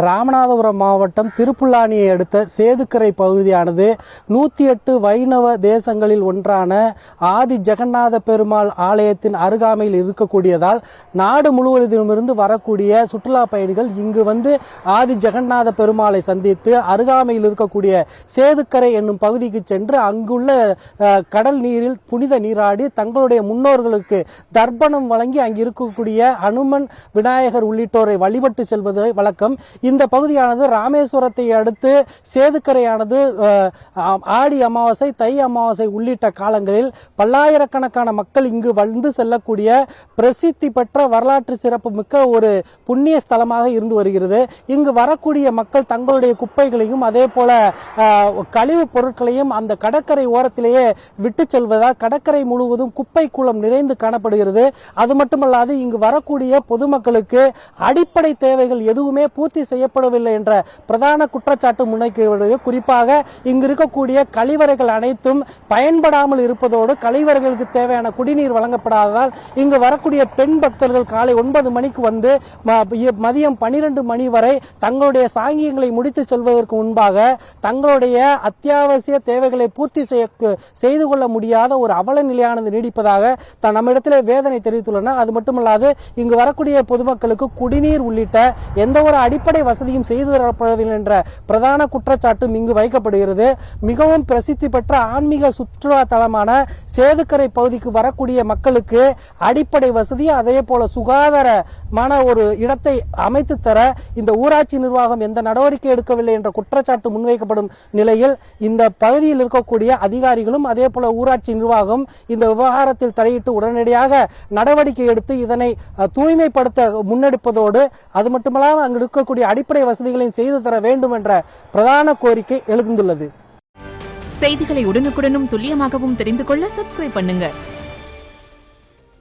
ராமநாதபுரம் மாவட்டம் திருப்புல்லானியை அடுத்த சேதுக்கரை பகுதியானது 108 வைணவ தேசங்களில் ஒன்றான ஆதி ஜெகநாத பெருமாள் ஆலயத்தின் அருகாமையில் இருக்கக்கூடியதால் நாடு முழுவதிலுமிருந்து வரக்கூடிய சுற்றுலா பயணிகள் இங்கு வந்து ஆதி ஜெகநாத பெருமாளை சந்தித்து அருகாமையில் இருக்கக்கூடிய சேதுக்கரை என்னும் பகுதிக்கு சென்று அங்குள்ள கடல் நீரில் புனித நீராடி தங்களுடைய முன்னோர்களுக்கு தர்ப்பணம் வழங்கி அங்கு இருக்கக்கூடிய அனுமன் விநாயகர் உள்ளிட்டோரை வழிபட்டு செல்வது வழக்கம். இந்த பகுதியானது ராமேஸ்வரத்தை அடுத்து சேதுக்கரையானது ஆடி அமாவாசை தை அமாவாசை உள்ளிட்ட காலங்களில் பல்லாயிரக்கணக்கான மக்கள் இங்கு வந்து செல்லக்கூடிய பிரசித்தி பெற்ற வரலாற்று சிறப்பு மிக்க ஒரு புண்ணிய ஸ்தலமாக இருந்து வருகிறது. இங்கு வரக்கூடிய மக்கள் தங்களுடைய குப்பைகளையும் அதே போல கழிவுப் பொருட்களையும் அந்த கடற்கரை ஓரத்திலேயே விட்டு செல்வதால் கடற்கரை முழுவதும் குப்பை கூளம் நிறைந்து காணப்படுகிறது. அது மட்டுமல்லாது இங்கு வரக்கூடிய பொதுமக்களுக்கு அடிப்படை தேவைகள் எதுவுமே பூர்த்தி செய்யப்படவில்லை என்ற பிரதான குற்றச்சாட்டு முன்வைக்கப்படுகிறது. குறிப்பாக இங்கு இருக்கக்கூடிய கழிவறைகள் அனைத்தும் பயன்படாமல் இருப்பதோடு கழிவறைகளுக்கு தேவையான குடிநீர் வழங்கப்படாததால் இங்கு வரக்கூடிய பெண் பக்தர்கள் காலை 9 மணிக்கு வந்து மதியம் 12 மணி வரை தங்களுடைய சாங்கியங்களை முடித்து செல்வதற்கு முன்பாக தங்களுடைய அத்தியாவசிய தேவைகளை பூர்த்தி செய்து கொள்ள முடியாத ஒரு அவல நிலையானது நீடிப்பதாக நம்மிடத்தில் வேதனை தெரிவித்துள்ளனர். அது மட்டுமல்லாது இங்கு வரக்கூடிய பொதுமக்களுக்கு குடிநீர் உள்ளிட்ட எந்த ஒரு அடிப்படை வசதியும் செய்து தரப்படவில்லை என்ற பிரதான குற்றச்சாட்டும் இங்கு வைக்கப்படுகிறது. மிகவும் பிரசித்தி பெற்ற ஆன்மீக சுற்றுலா தலமான சேதுக்கரை பகுதிக்கு வரக்கூடிய மக்களுக்கு அடிப்படை வசதி அதே போல சுகாதாரமான ஒரு இடத்தை அமைத்து தர இந்த ஊராட்சி நிர்வாகம் எந்த நடவடிக்கை எடுக்கவில்லை என்ற குற்றச்சாட்டு முன்வைக்கப்படும் நிலையில் இந்த பகுதியில் இருக்கக்கூடிய அதிகாரிகளும் அதே போல ஊராட்சி நிர்வாகம் இந்த விவகாரத்தில் தலையிட்டு உடனடியாக நடவடிக்கை எடுத்து இதனை தூய்மைப்படுத்த முன்னெடுப்பதோடு அது மட்டுமல்லாமல் அங்கு இருக்கக்கூடிய அடிப்படை வசதிகளையும் செய்து தர வேண்டும் என்ற பிரதான கோரிக்கை எழுந்துள்ளது. செய்திகளை உடனுக்குடனும் துல்லியமாகவும் தெரிந்து கொள்ள சப்ஸ்கிரைப் பண்ணுங்க.